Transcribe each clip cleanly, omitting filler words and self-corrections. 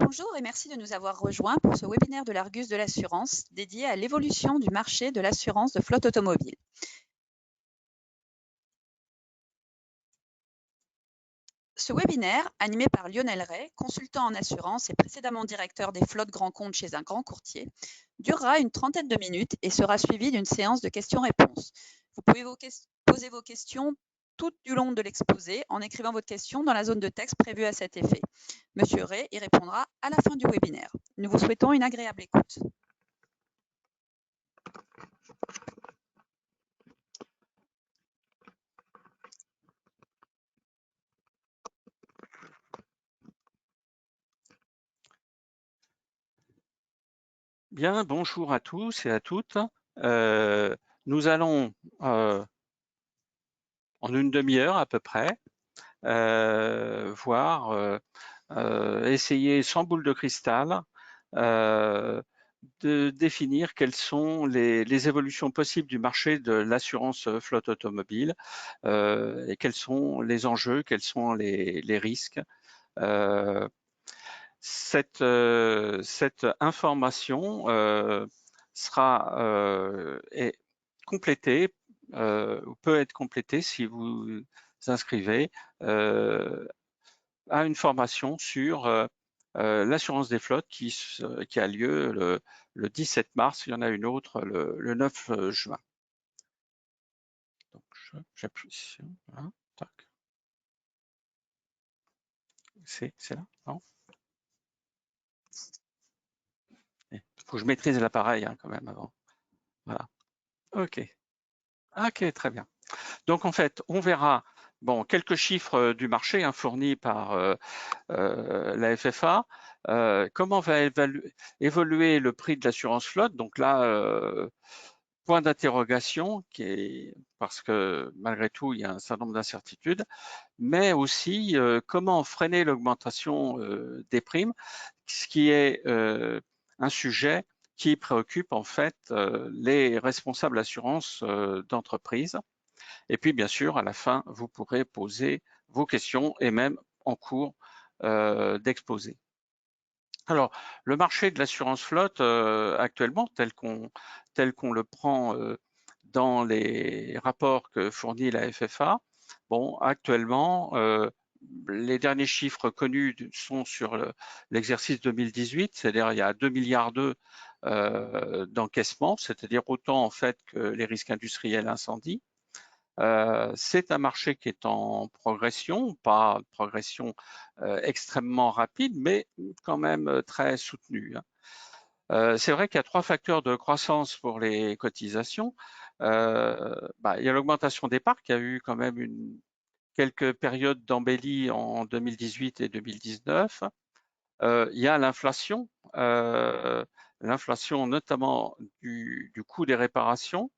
Bonjour et merci de nous avoir rejoints pour ce webinaire de l'Argus de l'assurance dédié à l'évolution du marché de l'assurance de flotte automobile. Ce webinaire, animé par Lionel Ray, consultant en assurance et précédemment directeur des flottes grands comptes chez un grand courtier, durera une trentaine de minutes et sera suivi d'une séance de questions-réponses. Vous pouvez poser vos questions tout du long de l'exposé en écrivant votre question dans la zone de texte prévue à cet effet. Monsieur Ray y répondra à la fin du webinaire. Nous vous souhaitons une agréable écoute. Bien, bonjour à tous et à toutes. Nous allons, en une demi-heure à peu près, essayer sans boule de cristal de définir quelles sont les évolutions possibles du marché de l'assurance flotte automobile et quels sont les enjeux, quels sont les risques. Cette information sera complétée ou peut être complétée si vous vous inscrivez à une formation sur l'assurance des flottes qui a lieu le 17 mars. Il y en a une autre le 9 juin. Donc, j'appuie ici. Voilà, tac. C'est là, non? Il faut que je maîtrise l'appareil quand même avant. Voilà. OK. OK, très bien. Donc en fait, on verra quelques chiffres du marché fournis par la FFA. Comment va évoluer le prix de l'assurance flotte? Donc là, point d'interrogation, parce que malgré tout, il y a un certain nombre d'incertitudes, mais aussi comment freiner l'augmentation des primes, ce qui est un sujet qui préoccupe en fait les responsables d'assurance d'entreprise. Et puis, bien sûr, à la fin, vous pourrez poser vos questions et même en cours d'exposé. Alors, le marché de l'assurance flotte actuellement, tel qu'on le prend dans les rapports que fournit la FFA, actuellement, les derniers chiffres connus sont sur l'exercice 2018, c'est-à-dire il y a 2,2 milliards d'encaissements, c'est-à-dire autant en fait que les risques industriels incendies. C'est un marché qui est en progression, pas progression extrêmement rapide, mais quand même très soutenue. C'est vrai qu'il y a 3 facteurs de croissance pour les cotisations. Il y a l'augmentation des parcs, il y a eu quand même quelques périodes d'embellie en 2018 et 2019. Il y a l'inflation, notamment du coût des réparations.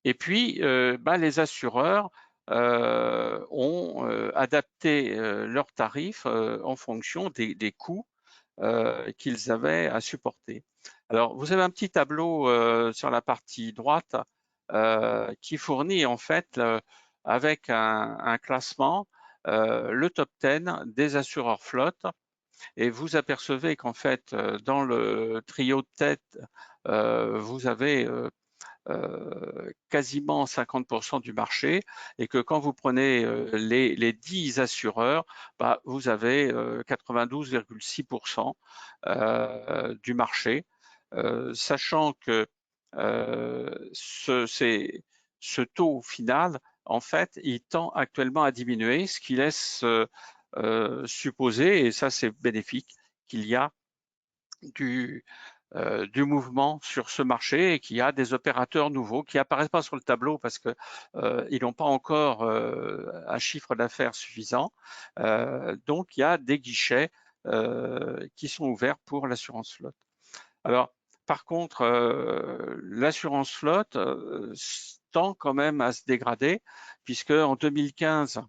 Et puis, les assureurs ont adapté leurs tarifs en fonction des coûts qu'ils avaient à supporter. Alors, vous avez un petit tableau sur la partie droite qui fournit en fait avec un classement le top 10 des assureurs flotte. Et vous apercevez qu'en fait, dans le trio de tête, vous avez quasiment 50% du marché et que quand vous prenez les 10 assureurs, vous avez 92,6% du marché, sachant que ce taux final, en fait, il tend actuellement à diminuer, ce qui laisse supposer, et ça c'est bénéfique, qu'il y a du mouvement sur ce marché et qu'il y a des opérateurs nouveaux qui apparaissent pas sur le tableau parce que ils n'ont pas encore un chiffre d'affaires suffisant. Donc il y a des guichets qui sont ouverts pour l'assurance flotte. Alors par contre, l'assurance flotte tend quand même à se dégrader puisque en 2015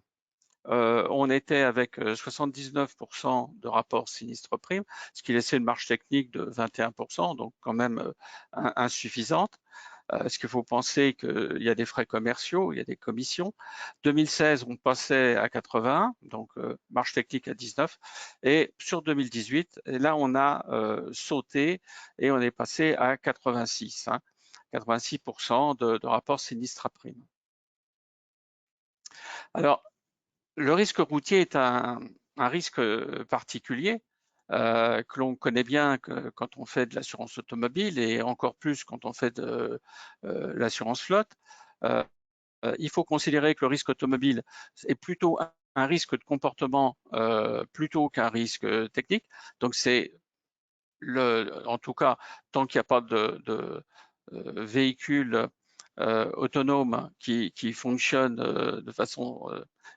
on était avec 79% de rapport sinistre prime, ce qui laissait une marge technique de 21%, donc quand même insuffisante. Parce qu'il faut penser qu'il y a des frais commerciaux, il y a des commissions. 2016, on passait à 81, donc marge technique à 19. Et sur 2018, et là, on a sauté et on est passé à 86, 86% de rapport sinistre à prime. Alors, le risque routier est un risque particulier que l'on connaît bien quand on fait de l'assurance automobile et encore plus quand on fait de l'assurance flotte. Il faut considérer que le risque automobile est plutôt un risque de comportement plutôt qu'un risque technique. Donc c'est en tout cas, tant qu'il n'y a pas de véhicule autonome qui fonctionne de façon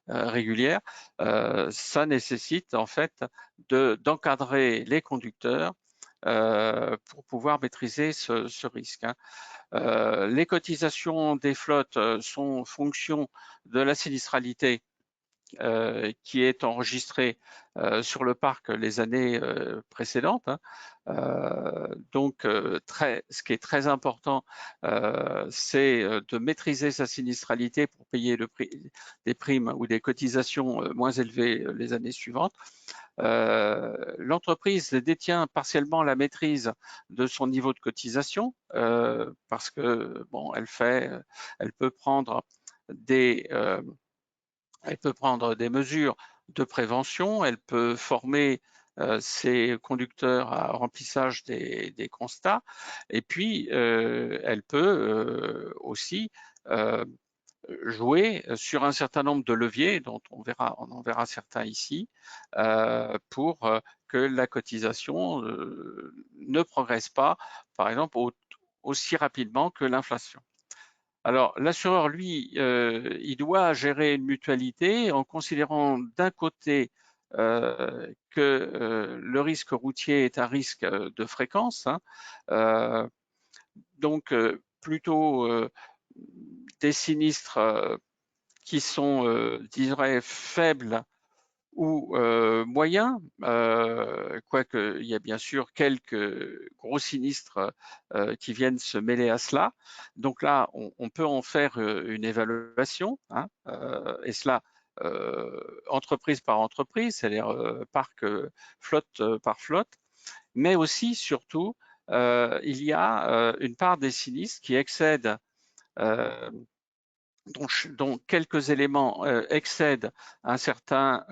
régulière, ça nécessite en fait d'encadrer les conducteurs pour pouvoir maîtriser ce risque. Les cotisations des flottes sont fonction de la sinistralité qui est enregistrée sur le parc les années précédentes. Donc, ce qui est très important, c'est de maîtriser sa sinistralité pour payer des primes ou des cotisations moins élevées les années suivantes. L'entreprise détient partiellement la maîtrise de son niveau de cotisation parce que bon, elle peut prendre des mesures de prévention, elle peut former ses conducteurs à remplissage des constats, et puis elle peut aussi jouer sur un certain nombre de leviers dont on en verra certains ici pour que la cotisation ne progresse pas, par exemple, aussi rapidement que l'inflation. Alors, l'assureur, lui, il doit gérer une mutualité en considérant d'un côté que le risque routier est un risque de fréquence, donc plutôt des sinistres qui sont, je dirais, faibles ou moyens, quoique il y a bien sûr quelques gros sinistres qui viennent se mêler à cela. Donc là, on peut en faire une évaluation, et cela entreprise par entreprise, c'est-à-dire parc flotte par flotte, mais aussi, surtout, il y a une part des sinistres qui excèdent dont quelques éléments excèdent un certain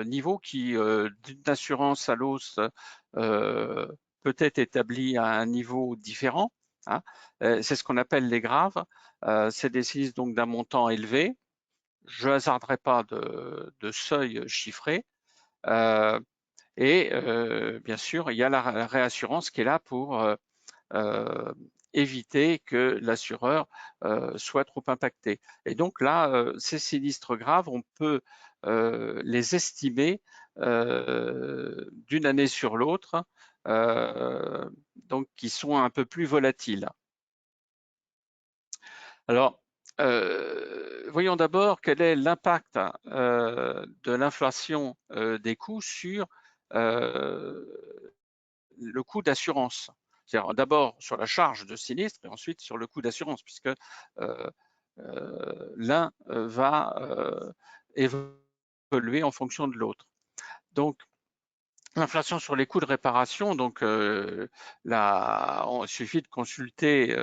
niveau qui, d'une assurance à l'autre, peut être établi à un niveau différent. C'est ce qu'on appelle les graves. C'est des sinistres donc d'un montant élevé. Je hasarderai pas de seuil chiffré. Et bien sûr, il y a la réassurance qui est là pour éviter que l'assureur soit trop impacté. Et donc là, ces sinistres graves, on peut les estimer d'une année sur l'autre, donc qui sont un peu plus volatiles. Alors, voyons d'abord quel est l'impact de l'inflation des coûts sur le coût d'assurance. C'est-à-dire d'abord sur la charge de sinistre et ensuite sur le coût d'assurance, puisque l'un va évoluer en fonction de l'autre. Donc, l'inflation sur les coûts de réparation, donc il suffit de consulter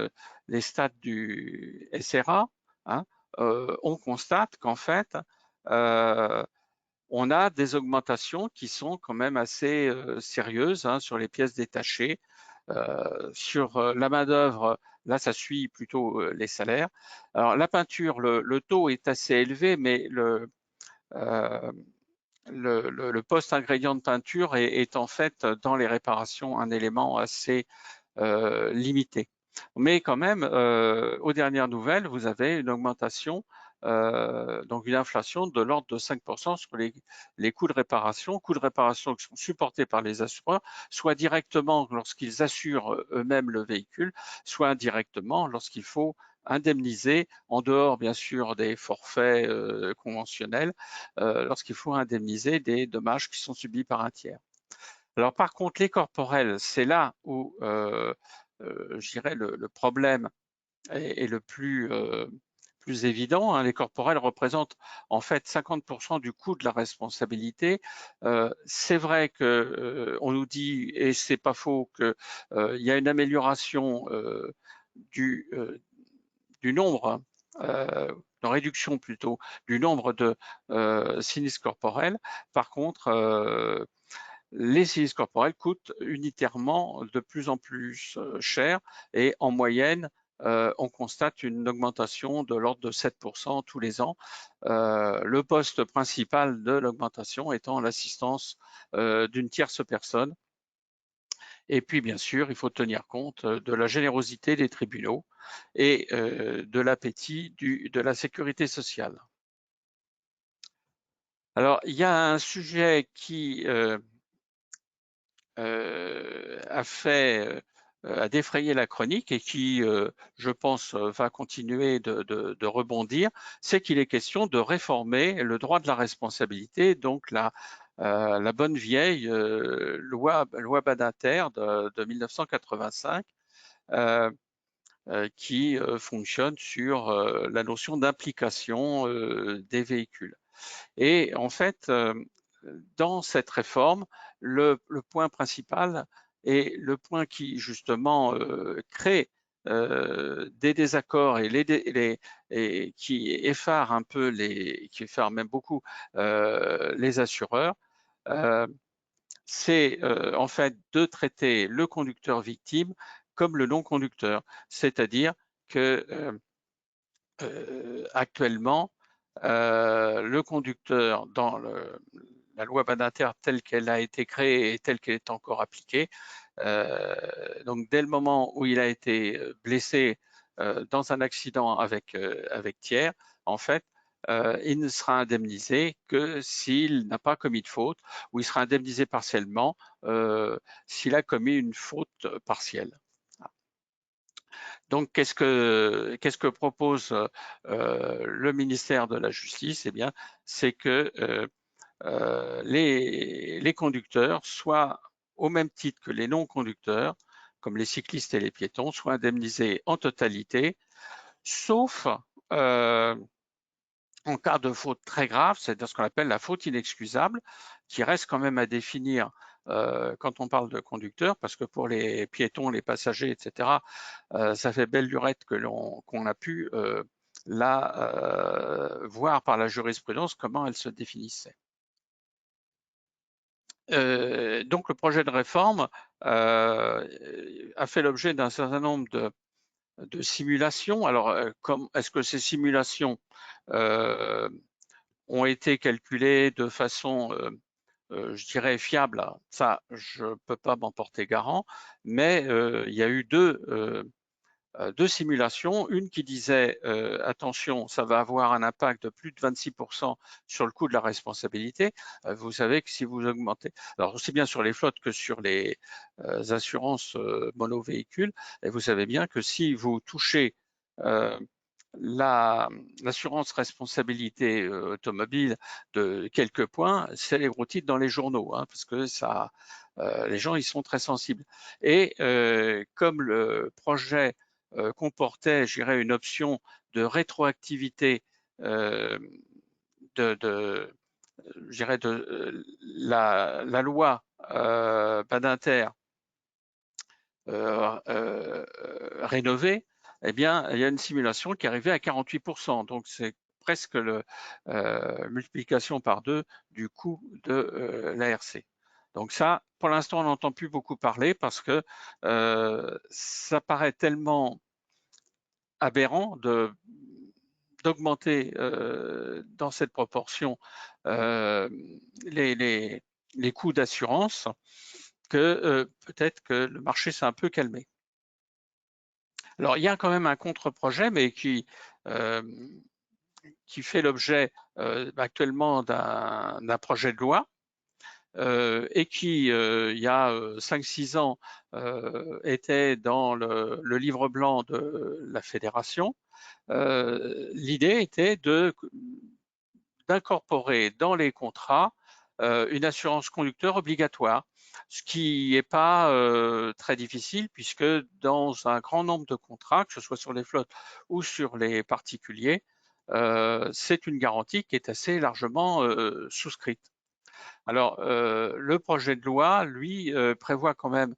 les stats du SRA, on constate qu'en fait, on a des augmentations qui sont quand même assez sérieuses sur les pièces détachées. Sur la main-d'œuvre, là, ça suit plutôt les salaires. Alors, la peinture, le taux est assez élevé, mais le post-ingrédient de peinture est en fait, dans les réparations, un élément assez limité. Mais quand même, aux dernières nouvelles, vous avez une augmentation, donc une inflation de l'ordre de 5% sur les coûts de réparation qui sont supportés par les assureurs, soit directement lorsqu'ils assurent eux-mêmes le véhicule, soit indirectement lorsqu'il faut indemniser, en dehors bien sûr des forfaits conventionnels, lorsqu'il faut indemniser des dommages qui sont subis par un tiers. Alors par contre, les corporels, c'est là où je dirais le problème est le plus évident, hein. Les corporels représentent en fait 50% du coût de la responsabilité. C'est vrai que on nous dit, et c'est pas faux, que il y a une amélioration du nombre, de réduction plutôt, du nombre de sinistres corporels. Par contre, les sinistres corporels coûtent unitairement de plus en plus cher et en moyenne, on constate une augmentation de l'ordre de 7% tous les ans. Le poste principal de l'augmentation étant l'assistance d'une tierce personne. Et puis, bien sûr, il faut tenir compte de la générosité des tribunaux et de l'appétit de la sécurité sociale. Alors, il y a un sujet qui a défrayé la chronique et qui, je pense, va continuer de rebondir, c'est qu'il est question de réformer le droit de la responsabilité, donc la bonne vieille loi Badinter de 1985, qui fonctionne sur la notion d'implication des véhicules. Et en fait, dans cette réforme, le point principal et le point qui justement crée des désaccords et qui effare un peu qui effare même beaucoup les assureurs, c'est en fait de traiter le conducteur victime comme le non-conducteur, c'est-à-dire que actuellement, le conducteur dans la loi Badinter telle qu'elle a été créée et telle qu'elle est encore appliquée, donc dès le moment où il a été blessé dans un accident avec tiers, en fait, il ne sera indemnisé que s'il n'a pas commis de faute, ou il sera indemnisé partiellement s'il a commis une faute partielle. Donc, qu'est-ce que propose le ministère de la Justice? Eh bien, c'est que les conducteurs soient, au même titre que les non-conducteurs, comme les cyclistes et les piétons, soient indemnisés en totalité, sauf en cas de faute très grave, c'est-à-dire ce qu'on appelle la faute inexcusable, qui reste quand même à définir quand on parle de conducteur, parce que pour les piétons, les passagers, etc., ça fait belle lurette qu'on a pu voir par la jurisprudence comment elle se définissait. Donc le projet de réforme a fait l'objet d'un certain nombre de simulations. Alors, est-ce que ces simulations ont été calculées de façon, je dirais, fiable? Ça, je ne peux pas m'en porter garant, mais il y a eu deux simulations, une qui disait attention, ça va avoir un impact de plus de 26% sur le coût de la responsabilité. Vous savez que si vous augmentez, alors aussi bien sur les flottes que sur les assurances monovéhicules, et vous savez bien que si vous touchez l'assurance responsabilité automobile de quelques points, c'est les gros titres dans les journaux, hein, parce que ça, les gens ils sont très sensibles. Et comme le projet comportait, je dirais, une option de rétroactivité je dirais de la loi Badinter rénovée, eh bien, il y a une simulation qui arrivait à 48%. Donc, c'est presque la multiplication par 2 du coût de l'ARC. Donc ça, pour l'instant, on n'entend plus beaucoup parler parce que ça paraît tellement aberrant d'augmenter dans cette proportion les coûts d'assurance que peut-être que le marché s'est un peu calmé. Alors, il y a quand même un contre-projet, mais qui fait l'objet actuellement d'un projet de loi et qui, il y a 5-6 ans, était dans le livre blanc de la fédération. L'idée était d'incorporer dans les contrats une assurance conducteur obligatoire, ce qui n'est pas très difficile puisque dans un grand nombre de contrats, que ce soit sur les flottes ou sur les particuliers, c'est une garantie qui est assez largement souscrite. Alors, le projet de loi, lui, prévoit quand même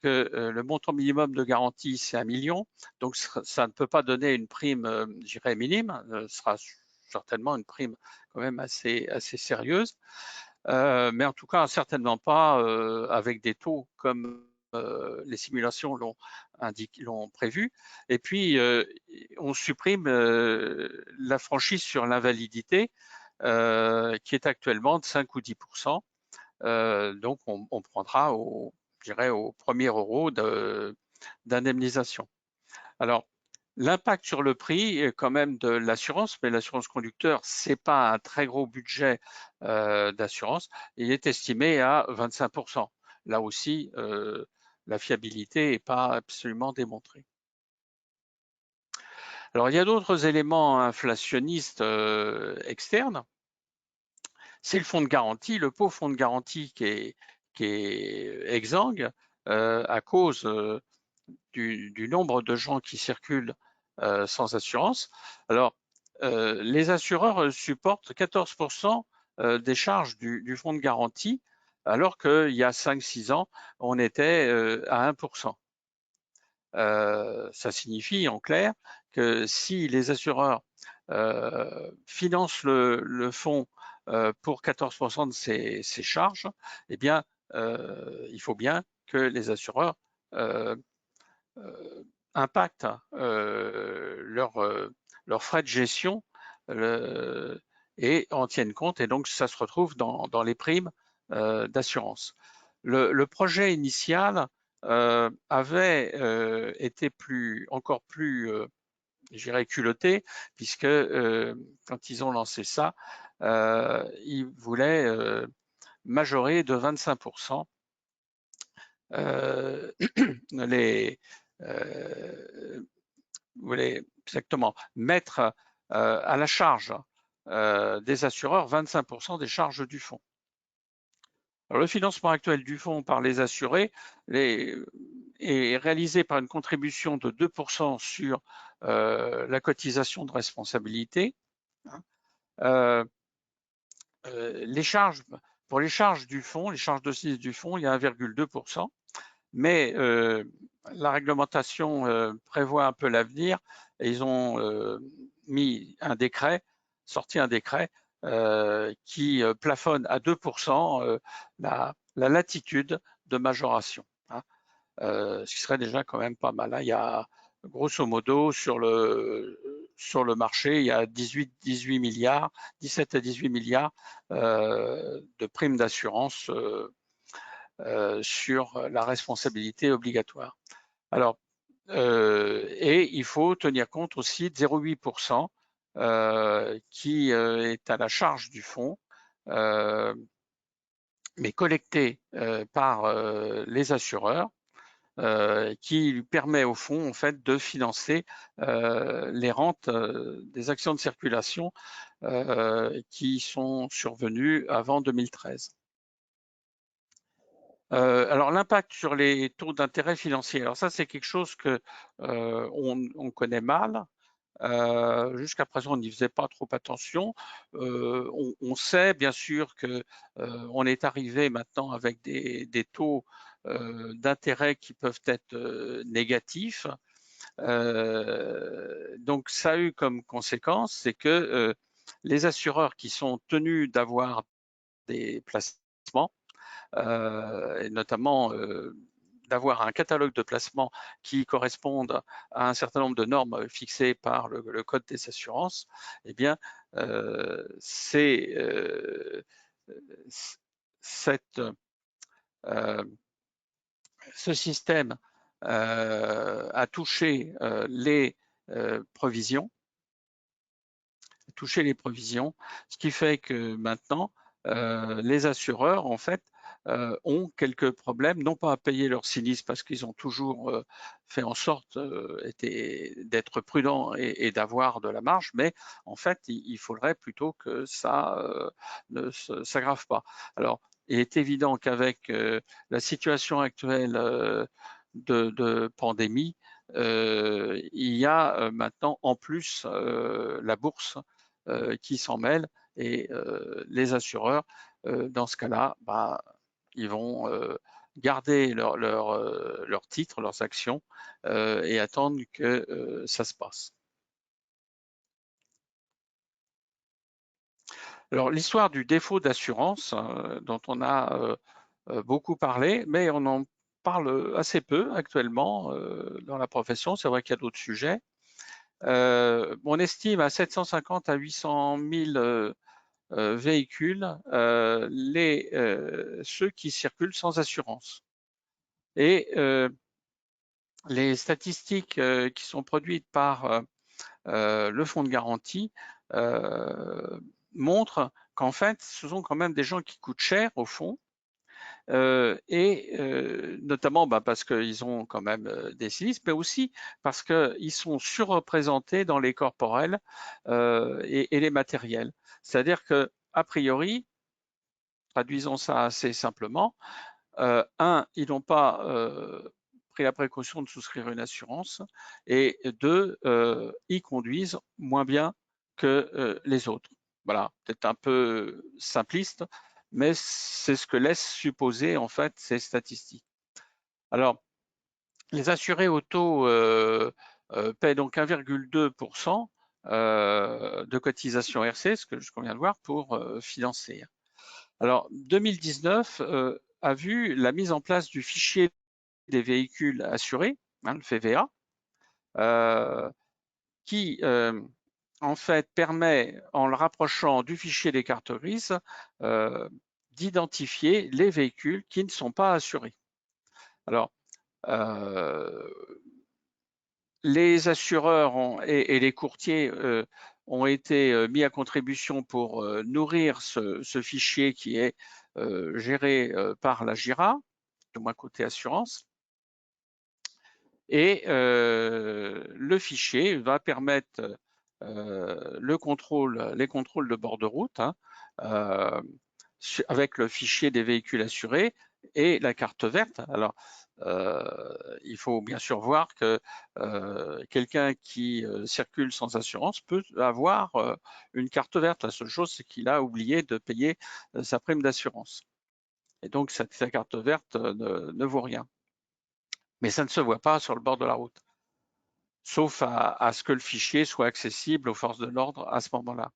que le montant minimum de garantie, c'est 1 million. Donc, ça ne peut pas donner une prime, je dirais, minime. Ce sera certainement une prime quand même assez sérieuse. Mais en tout cas, certainement pas avec des taux comme les simulations l'ont prévu. Et puis, on supprime la franchise sur l'invalidité qui est actuellement de 5 ou 10%. Donc, on prendra je dirais, au premier euro d'indemnisation. Alors, l'impact sur le prix quand même de l'assurance, mais l'assurance conducteur, c'est pas un très gros budget d'assurance. Il est estimé à 25%. Là aussi, la fiabilité n'est pas absolument démontrée. Alors, il y a d'autres éléments inflationnistes externes. C'est le fonds de garantie, le pauvre fonds de garantie qui est exsangue à cause du nombre de gens qui circulent sans assurance. Alors, les assureurs supportent 14% des charges du fonds de garantie, alors qu'il y a 5-6 ans, on était à 1%. Ça signifie en clair que si les assureurs financent le fonds pour 14% de ces charges, eh bien, il faut bien que les assureurs impactent leurs frais de gestion et en tiennent compte, et donc ça se retrouve dans les primes d'assurance. Le projet initial avait été encore plus je dirais culotté, puisque quand ils ont lancé ça, ils voulaient majorer de 25% les voulaient exactement mettre à la charge des assureurs 25% des charges du fonds. Alors, le financement actuel du fonds par les assurés est réalisé par une contribution de 2% sur la cotisation de responsabilité. Pour les charges du fonds, les charges de sinistre du fonds, il y a 1,2%, mais la réglementation prévoit un peu l'avenir et ils ont sorti un décret qui plafonne à 2% la latitude de majoration, ce qui serait déjà quand même pas mal. Il y a grosso modo sur le marché, il y a 17 à 18 milliards de primes d'assurance sur la responsabilité obligatoire. Alors, et il faut tenir compte aussi de 0,8% qui est à la charge du fonds, mais collecté par les assureurs, qui lui permet au fond en fait de financer les rentes des actions de circulation qui sont survenues avant 2013. Alors l'impact sur les taux d'intérêt financiers, alors ça c'est quelque chose que on connaît mal. Jusqu'à présent, on n'y faisait pas trop attention. On sait bien sûr que on est arrivé maintenant avec des taux d'intérêt qui peuvent être négatifs. Donc ça a eu comme conséquence, c'est que les assureurs qui sont tenus d'avoir des placements, et notamment d'avoir un catalogue de placements qui correspondent à un certain nombre de normes fixées par le Code des assurances, eh bien, ce système a touché les provisions, ce qui fait que maintenant, les assureurs, en fait, ont quelques problèmes, non pas à payer leur sinistre parce qu'ils ont toujours fait en sorte d'être prudents et d'avoir de la marge, mais en fait, il faudrait plutôt que ça ne s'aggrave pas. Alors, il est évident qu'avec la situation actuelle de pandémie, il y a maintenant en plus la bourse qui s'en mêle et les assureurs, dans ce cas-là, bah, ils vont garder leurs titres, leurs actions et attendre que ça se passe. Alors l'histoire du défaut d'assurance dont on a beaucoup parlé, mais on en parle assez peu actuellement dans la profession. C'est vrai qu'il y a d'autres sujets. On estime à 750 à 800 000 véhicules ceux qui circulent sans assurance. Et les statistiques qui sont produites par le fonds de garantie montrent qu'en fait, ce sont quand même des gens qui coûtent cher au fond, et notamment parce qu'ils ont quand même des sinistres, mais aussi parce qu'ils sont surreprésentés dans les corporels et les matériels. C'est-à-dire que, a priori, traduisons ça assez simplement, ils n'ont pas pris la précaution de souscrire une assurance, et deux, ils conduisent moins bien que les autres. Voilà, peut-être un peu simpliste, mais c'est ce que laissent supposer en fait ces statistiques. Alors, les assurés auto paient donc 1,2% de cotisation RC, ce qu'on vient de voir, pour financer. Alors, 2019 a vu la mise en place du fichier des véhicules assurés, le FVA, qui en fait permet, en le rapprochant du fichier des cartes grises, d'identifier les véhicules qui ne sont pas assurés. Alors, les assureurs et les courtiers ont été mis à contribution pour nourrir ce fichier qui est géré par la GIRA, du moins côté assurance. Et le fichier va permettre les contrôles de bord de route avec le fichier des véhicules assurés et la carte verte. Alors, il faut bien sûr voir que quelqu'un qui circule sans assurance peut avoir une carte verte. La seule chose, c'est qu'il a oublié de payer sa prime d'assurance. Et donc, sa carte verte ne vaut rien. Mais ça ne se voit pas sur le bord de la route, sauf à ce que le fichier soit accessible aux forces de l'ordre à ce moment-là.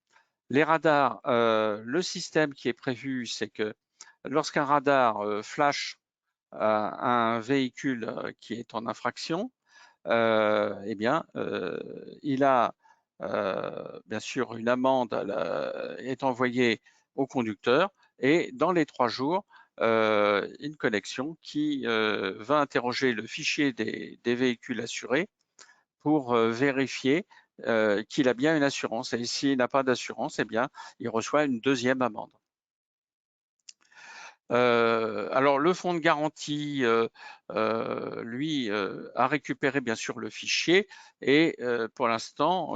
Les radars, le système qui est prévu, c'est que lorsqu'un radar flash un véhicule qui est en infraction, eh bien, il a bien sûr une amende est envoyée au conducteur, et dans les 3 jours, une connexion qui va interroger le fichier des véhicules assurés pour vérifier qu'il a bien une assurance. Et s'il n'a pas d'assurance, eh bien, il reçoit une deuxième amende. Alors le fonds de garantie, lui, a récupéré bien sûr le fichier et pour l'instant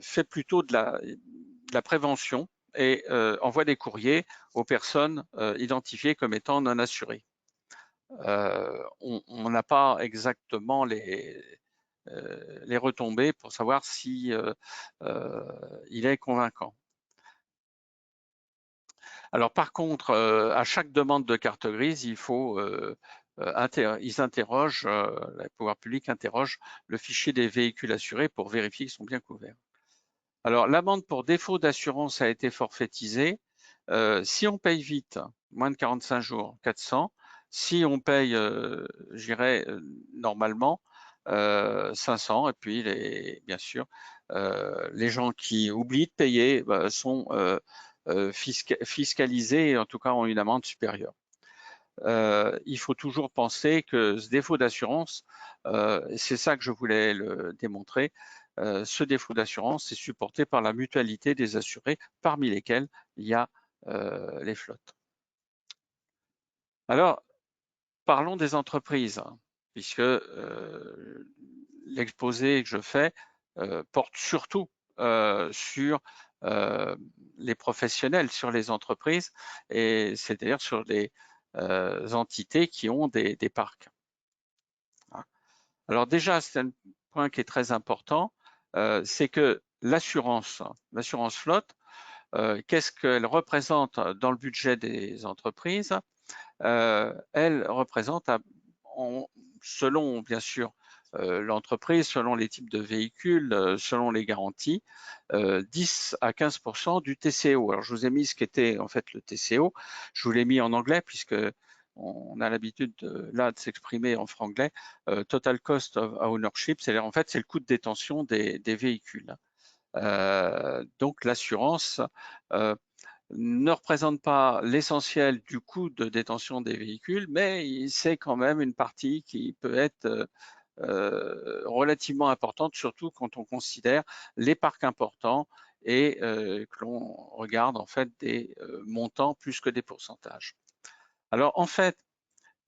fait plutôt de la prévention et envoie des courriers aux personnes identifiées comme étant non assurées. On n'a pas exactement les retombées pour savoir si il est convaincant. Alors par contre, à chaque demande de carte grise, ils interrogent, les pouvoirs publics interrogent le fichier des véhicules assurés pour vérifier qu'ils sont bien couverts. Alors l'amende pour défaut d'assurance a été forfaitisée. Si on paye vite, moins de 45 jours, 400. Si on paye, je dirais, normalement, 500. Et puis, bien sûr, les gens qui oublient de payer sont fiscalisés, et en tout cas ont une amende supérieure. Il faut toujours penser que ce défaut d'assurance, c'est ça que je voulais le démontrer, ce défaut d'assurance est supporté par la mutualité des assurés, parmi lesquels il y a les flottes. Alors, parlons des entreprises, puisque l'exposé que je fais porte surtout sur les professionnels, sur les entreprises, et c'est-à-dire sur les entités qui ont des parcs. Alors déjà, c'est un point qui est très important, c'est que l'assurance flotte, qu'est-ce qu'elle représente dans le budget des entreprises? Elle représente, selon bien sûr l'entreprise, selon les types de véhicules, selon les garanties, 10 à 15% du TCO. Alors je vous ai mis ce qu'était en fait le TCO, je vous l'ai mis en anglais puisque on a l'habitude là de s'exprimer en franglais. Total cost of ownership, c'est-à-dire en fait c'est le coût de détention des véhicules. Donc l'assurance ne représente pas l'essentiel du coût de détention des véhicules, mais c'est quand même une partie qui peut être relativement importante, surtout quand on considère les parcs importants et que l'on regarde en fait des montants plus que des pourcentages. Alors en fait,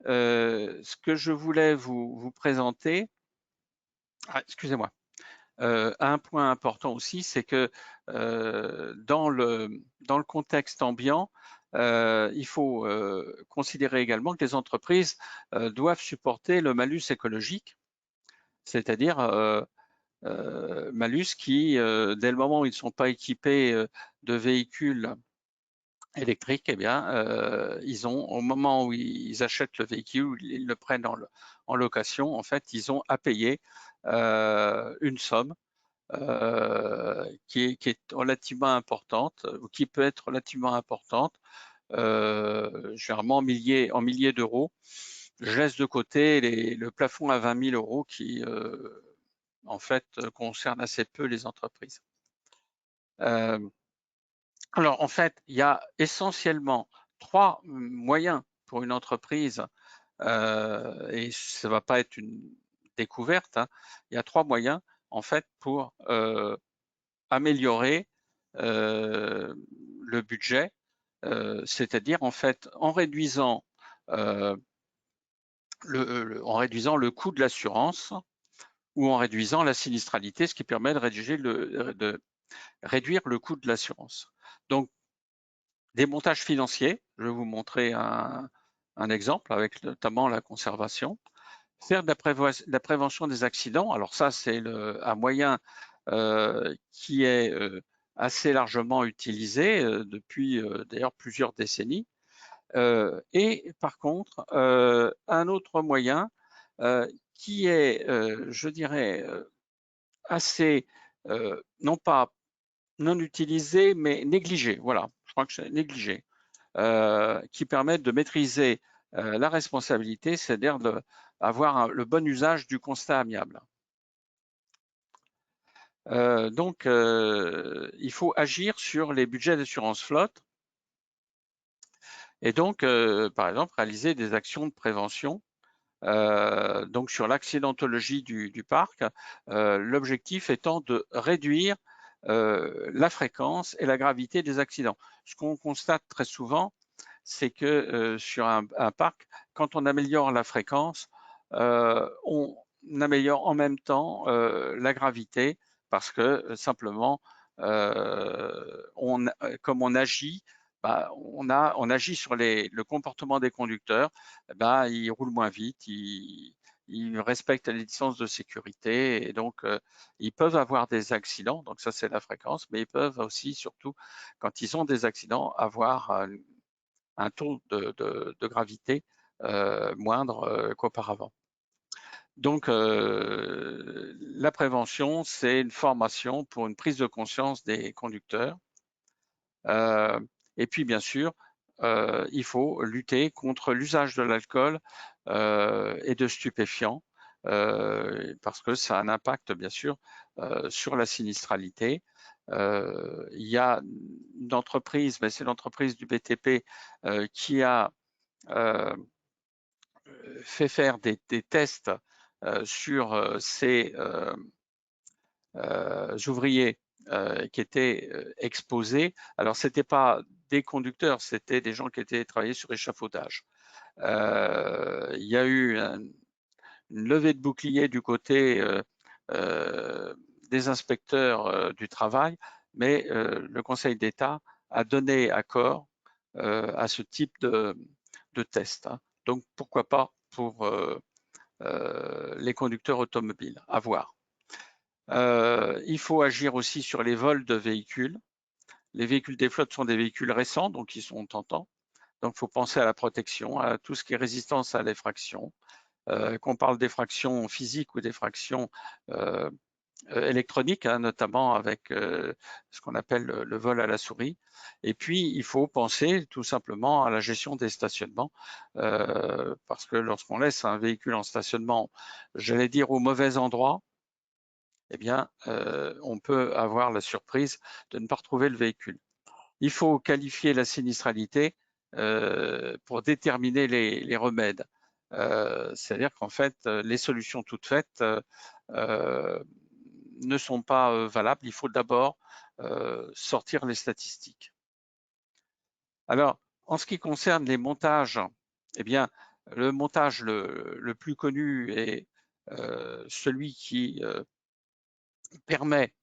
ce que je voulais vous présenter, excusez-moi, un point important aussi, c'est que dans le contexte ambiant, il faut considérer également que les entreprises doivent supporter le malus écologique, c'est-à-dire malus qui, dès le moment où ils ne sont pas équipés de véhicules électriques, eh bien, ils ont, au moment où ils achètent le véhicule, ils le prennent en location, en fait, ils ont à payer une somme qui est relativement importante, ou qui peut être relativement importante, généralement en milliers d'euros. Je laisse de côté le plafond à 20 000 euros qui, en fait, concerne assez peu les entreprises. Alors, en fait, il y a essentiellement 3 moyens pour une entreprise, et ça ne va pas être une découverte, hein. Il y a 3 moyens, en fait, pour améliorer le budget, c'est-à-dire, en fait, en réduisant le coût de l'assurance ou en réduisant la sinistralité, ce qui permet de réduire le coût de l'assurance. Donc, des montages financiers, je vais vous montrer un exemple avec notamment la conservation. Faire de la prévention des accidents, alors ça c'est un moyen qui est assez largement utilisé depuis d'ailleurs plusieurs décennies. Et par contre, un autre moyen qui est, je dirais, assez, non pas non utilisé, mais négligé. Voilà, je crois que c'est négligé, qui permettent de maîtriser la responsabilité, c'est-à-dire d'avoir le bon usage du constat amiable. Donc, il faut agir sur les budgets d'assurance flotte et donc, par exemple, réaliser des actions de prévention. Donc, sur l'accidentologie du parc, l'objectif étant de réduire la fréquence et la gravité des accidents. Ce qu'on constate très souvent, c'est que sur un parc, quand on améliore la fréquence, on améliore en même temps la gravité parce que simplement, comme on agit, on agit sur le comportement des conducteurs, ils roulent moins vite, ils respectent les distances de sécurité et donc ils peuvent avoir des accidents, donc ça c'est la fréquence, mais ils peuvent aussi, surtout quand ils ont des accidents, avoir un taux de gravité moindre qu'auparavant. Donc, la prévention, c'est une formation pour une prise de conscience des conducteurs. Et puis, bien sûr, il faut lutter contre l'usage de l'alcool et de stupéfiants, parce que ça a un impact, bien sûr, sur la sinistralité. Il y a une entreprise, mais c'est l'entreprise du BTP qui a fait faire des tests sur ces ouvriers qui étaient exposés. Alors, ce n'était pas des conducteurs, c'était des gens qui étaient travaillés sur échafaudage. il y a eu une levée de bouclier du côté des inspecteurs du travail, mais le Conseil d'État a donné accord à ce type de test. Hein. Donc pourquoi pas pour les conducteurs automobiles, à voir. Il faut agir aussi sur les vols de véhicules. Les véhicules des flottes sont des véhicules récents, donc ils sont tentants. Donc il faut penser à la protection, à tout ce qui est résistance à l'effraction. Qu'on parle d'effraction physique ou d'effraction électronique, hein, notamment avec ce qu'on appelle le vol à la souris. Et puis, il faut penser tout simplement à la gestion des stationnements, parce que lorsqu'on laisse un véhicule en stationnement, j'allais dire au mauvais endroit, eh bien, on peut avoir la surprise de ne pas retrouver le véhicule. Il faut qualifier la sinistralité pour déterminer les remèdes. C'est-à-dire qu'en fait, les solutions toutes faites ne sont pas valables. Il faut d'abord sortir les statistiques. Alors, en ce qui concerne les montages, eh bien, le montage le plus connu est celui qui permet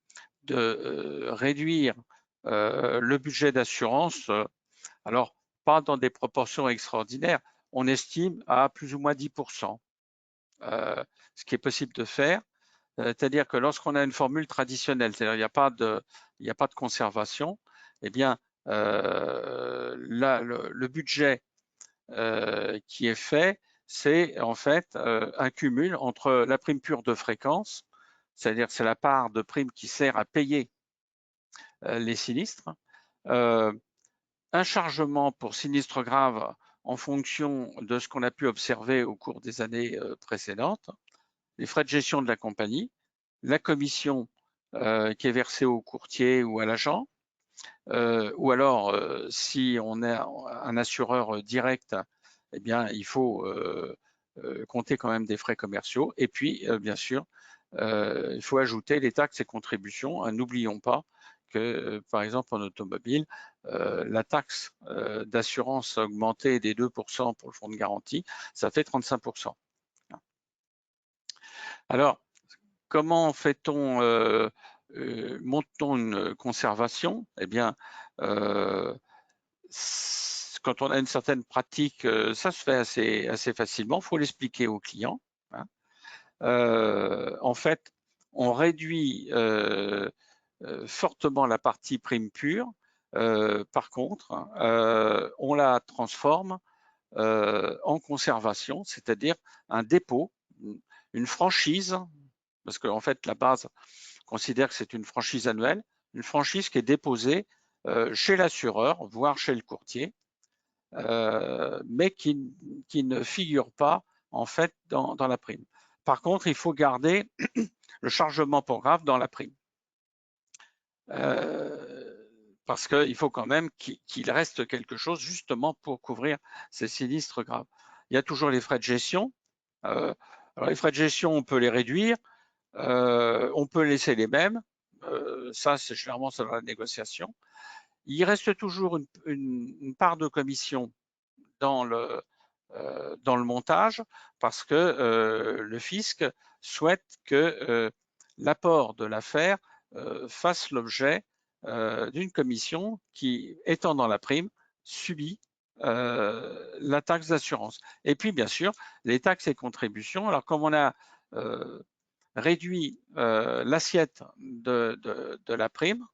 de réduire le budget d'assurance. Alors, pas dans des proportions extraordinaires, on estime à plus ou moins 10%, ce qui est possible de faire. C'est-à-dire que lorsqu'on a une formule traditionnelle, c'est-à-dire il n'y a pas de conservation, eh bien, là, le budget qui est fait, c'est en fait un cumul entre la prime pure de fréquence, c'est-à-dire c'est la part de prime qui sert à payer les sinistres, un chargement pour sinistre grave en fonction de ce qu'on a pu observer au cours des années précédentes, les frais de gestion de la compagnie, la commission qui est versée au courtier ou à l'agent, ou alors si on est un assureur direct, eh bien il faut compter quand même des frais commerciaux. Et puis bien sûr, il faut ajouter les taxes et contributions. N'oublions pas que par exemple en automobile, la taxe d'assurance augmentée des 2% pour le fonds de garantie, ça fait 35%. Alors, comment fait-on, monte-t-on une conservation? Eh bien, quand on a une certaine pratique, ça se fait assez facilement. Il faut l'expliquer aux clients. Hein. En fait, on réduit fortement la partie prime pure. Par contre, on la transforme en conservation, c'est-à-dire un dépôt, une franchise, parce qu'en fait, la base considère que c'est une franchise annuelle, une franchise qui est déposée chez l'assureur, voire chez le courtier, mais qui ne figure pas en fait dans la prime. Par contre, il faut garder le chargement pour grave dans la prime. Parce qu'il faut quand même qu'il reste quelque chose justement pour couvrir ces sinistres graves. Il y a toujours les frais de gestion. Alors les frais de gestion, on peut les réduire, on peut laisser les mêmes. Ça, c'est généralement dans la négociation. Il reste toujours une part de commission dans le montage parce que le fisc souhaite que l'apport de l'affaire fasse l'objet d'une commission qui, étant dans la prime, subit la taxe d'assurance. Et puis, bien sûr, les taxes et contributions. Alors, comme on a réduit l'assiette de la prime,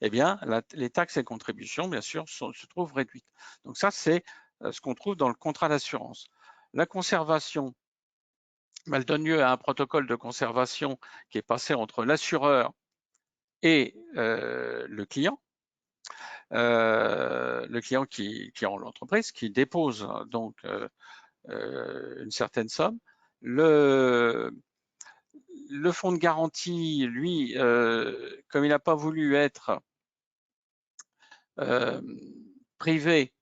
eh bien, les taxes et contributions, bien sûr, se trouvent réduites. Donc ça, c'est ce qu'on trouve dans le contrat d'assurance. La conservation, elle donne lieu à un protocole de conservation qui est passé entre l'assureur et le client qui est en l'entreprise, qui dépose donc une certaine somme. Le fonds de garantie, lui, comme il n'a pas voulu être privé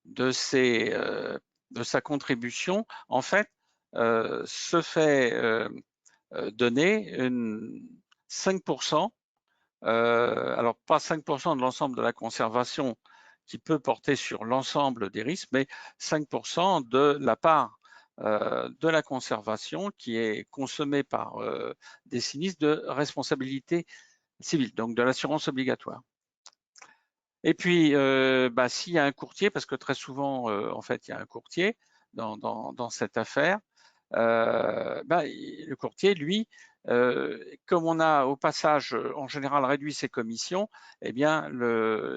de sa contribution, en fait, se fait donner 5%, alors pas 5% de l'ensemble de la conservation qui peut porter sur l'ensemble des risques, mais 5% de la part de la conservation qui est consommée par des sinistres de responsabilité civile, donc de l'assurance obligatoire. Et puis, s'il y a un courtier, parce que très souvent, en fait, il y a un courtier dans cette affaire, le courtier, lui, comme on a au passage en général réduit ses commissions, eh bien,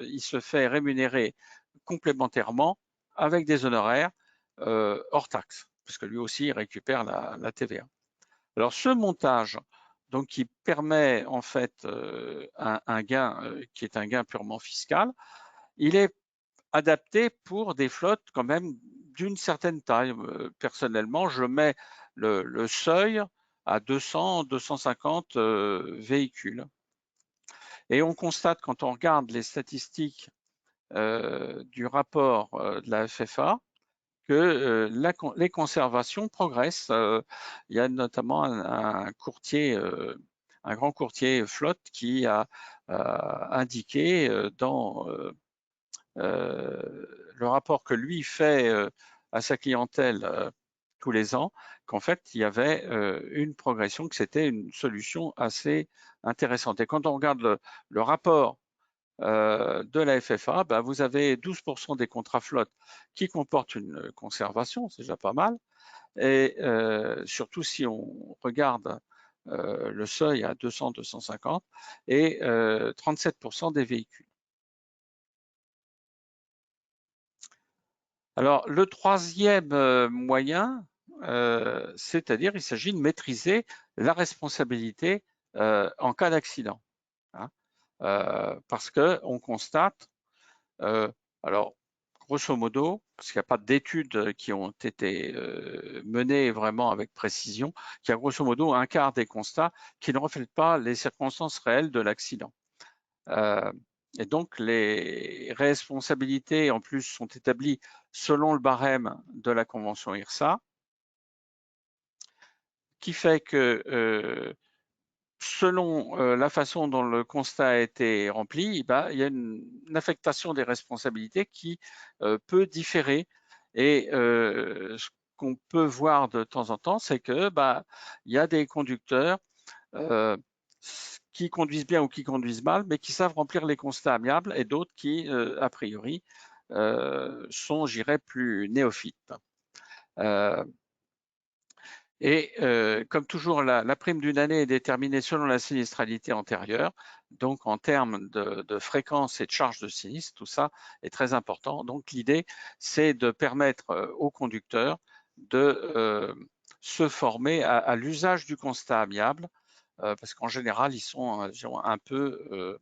il se fait rémunérer complémentairement avec des honoraires hors taxe, parce que lui aussi il récupère la TVA. Alors, ce montage, donc, qui permet en fait un gain qui est un gain purement fiscal, il est adapté pour des flottes quand même d'une certaine taille. Personnellement, je mets le seuil à 200, 250 véhicules. Et on constate quand on regarde les statistiques du rapport de la FFA que les conservations progressent. Il y a notamment un courtier, un grand courtier flotte qui a indiqué dans le rapport que lui fait à sa clientèle tous les ans, qu'en fait, il y avait une progression, que c'était une solution assez intéressante. Et quand on regarde le rapport de la FFA, vous avez 12% des contrats flotte qui comportent une conservation, c'est déjà pas mal. Et surtout si on regarde le seuil à 200, 250 et 37% des véhicules. Alors, le troisième moyen, c'est-à-dire il s'agit de maîtriser la responsabilité en cas d'accident. Hein, parce qu'on constate, alors grosso modo, parce qu'il n'y a pas d'études qui ont été menées vraiment avec précision, qu'il y a grosso modo un quart des constats qui ne reflètent pas les circonstances réelles de l'accident. Et donc, les responsabilités, en plus, sont établies selon le barème de la Convention IRSA, qui fait que selon la façon dont le constat a été rempli, il y a une affectation des responsabilités qui peut différer. Et ce qu'on peut voir de temps en temps, c'est que il y a des conducteurs qui conduisent bien ou qui conduisent mal, mais qui savent remplir les constats amiables, et d'autres qui, a priori, sont, j'irais, plus néophytes. Et comme toujours, la prime d'une année est déterminée selon la sinistralité antérieure. Donc, en termes de fréquence et de charge de sinistre, tout ça est très important. Donc, l'idée, c'est de permettre aux conducteurs de se former à l'usage du constat amiable, parce qu'en général, ils sont un peu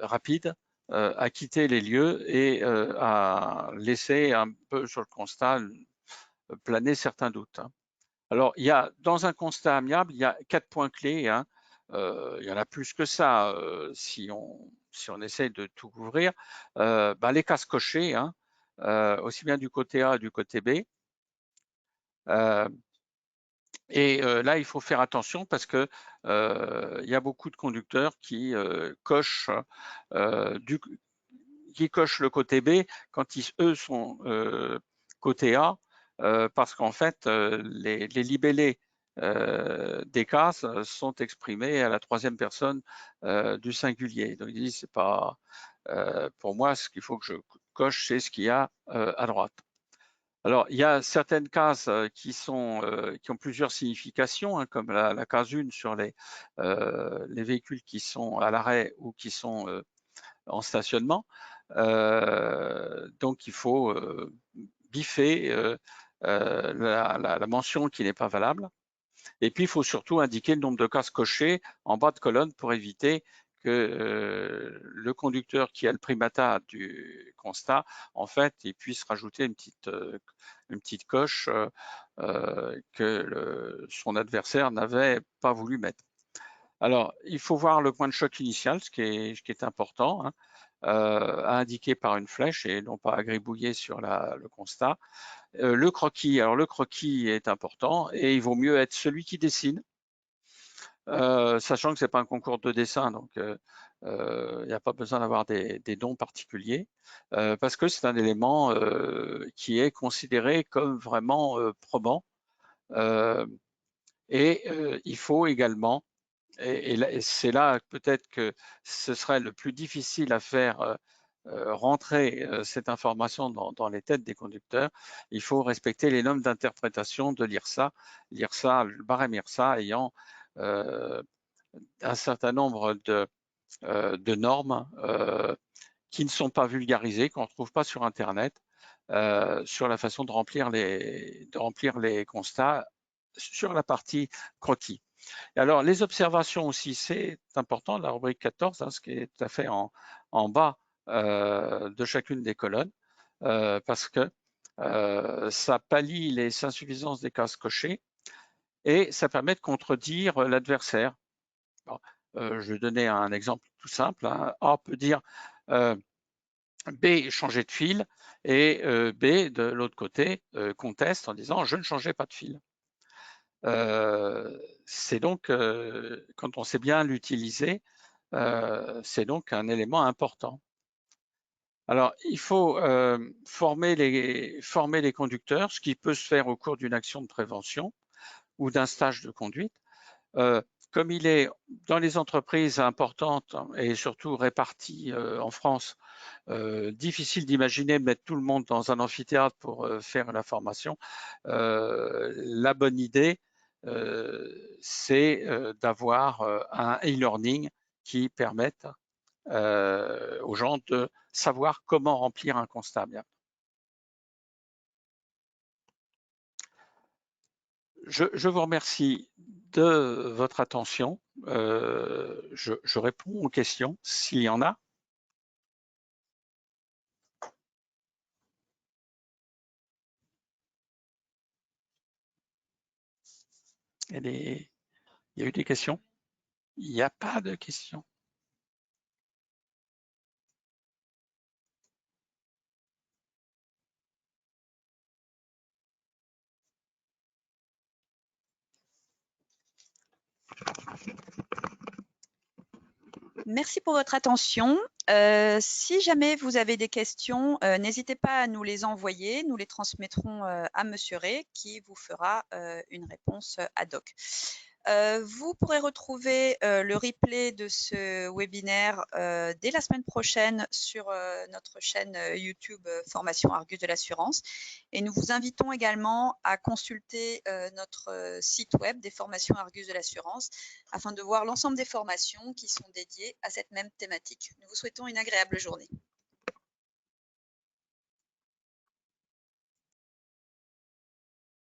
rapides à quitter les lieux et à laisser un peu sur le constat planer certains doutes. Alors, il y a, dans un constat amiable, il y a 4 points clés. Hein. Il y en a plus que ça si on essaie de tout couvrir. Les cases cochées, hein, aussi bien du côté A que du côté B. Et là, il faut faire attention parce que il y a beaucoup de conducteurs qui cochent le côté B quand eux sont côté A, parce qu'en fait, les libellés des cases sont exprimés à la troisième personne du singulier. Donc, ils disent, c'est pas pour moi, ce qu'il faut que je coche, c'est ce qu'il y a à droite. Alors, il y a certaines cases qui ont plusieurs significations, hein, comme la case 1 sur les véhicules qui sont à l'arrêt ou qui sont en stationnement. Donc, il faut biffer la mention qui n'est pas valable. Et puis, il faut surtout indiquer le nombre de cases cochées en bas de colonne pour éviter que le conducteur qui a le primata du constat, en fait, il puisse rajouter une petite coche que son adversaire n'avait pas voulu mettre. Alors, il faut voir le point de choc initial, ce qui est important, hein, à indiquer par une flèche et non pas à gribouiller sur le constat. Le croquis, alors le croquis est important et il vaut mieux être celui qui dessine, sachant que c'est pas un concours de dessin, donc Il n'y a pas besoin d'avoir des dons particuliers parce que c'est un élément qui est considéré comme vraiment probant. Il faut également, et c'est là peut-être que ce serait le plus difficile à faire rentrer cette information dans les têtes des conducteurs, il faut respecter les normes d'interprétation de l'IRSA. L'IRSA, le barème IRSA ayant un certain nombre de normes qui ne sont pas vulgarisées, qu'on ne trouve pas sur Internet, sur la façon de remplir les constats sur la partie croquis. Et alors, les observations aussi, c'est important, la rubrique 14, ce qui est tout à fait en bas de chacune des colonnes, parce que ça pallie les insuffisances des cases cochées et ça permet de contredire l'adversaire. Bon, je vais donner un exemple tout simple. A peut dire B changer de fil et B de l'autre côté conteste en disant je ne changeais pas de fil. C'est donc, quand on sait bien l'utiliser, c'est donc un élément important. Alors, il faut former les conducteurs, ce qui peut se faire au cours d'une action de prévention ou d'un stage de conduite. Comme il est dans les entreprises importantes et surtout réparties en France, difficile d'imaginer mettre tout le monde dans un amphithéâtre pour faire la formation. La bonne idée, c'est d'avoir un e-learning qui permette aux gens de savoir comment remplir un constat bien. Je vous remercie de votre attention. Je réponds aux questions s'il y en a. Il y a eu des questions? Il n'y a pas de questions. Merci pour votre attention. Si jamais vous avez des questions, n'hésitez pas à nous les envoyer. Nous les transmettrons à Monsieur Ray qui vous fera une réponse ad hoc. Vous pourrez retrouver le replay de ce webinaire dès la semaine prochaine sur notre chaîne YouTube Formation Argus de l'assurance. Et nous vous invitons également à consulter notre site web des formations Argus de l'assurance afin de voir l'ensemble des formations qui sont dédiées à cette même thématique. Nous vous souhaitons une agréable journée.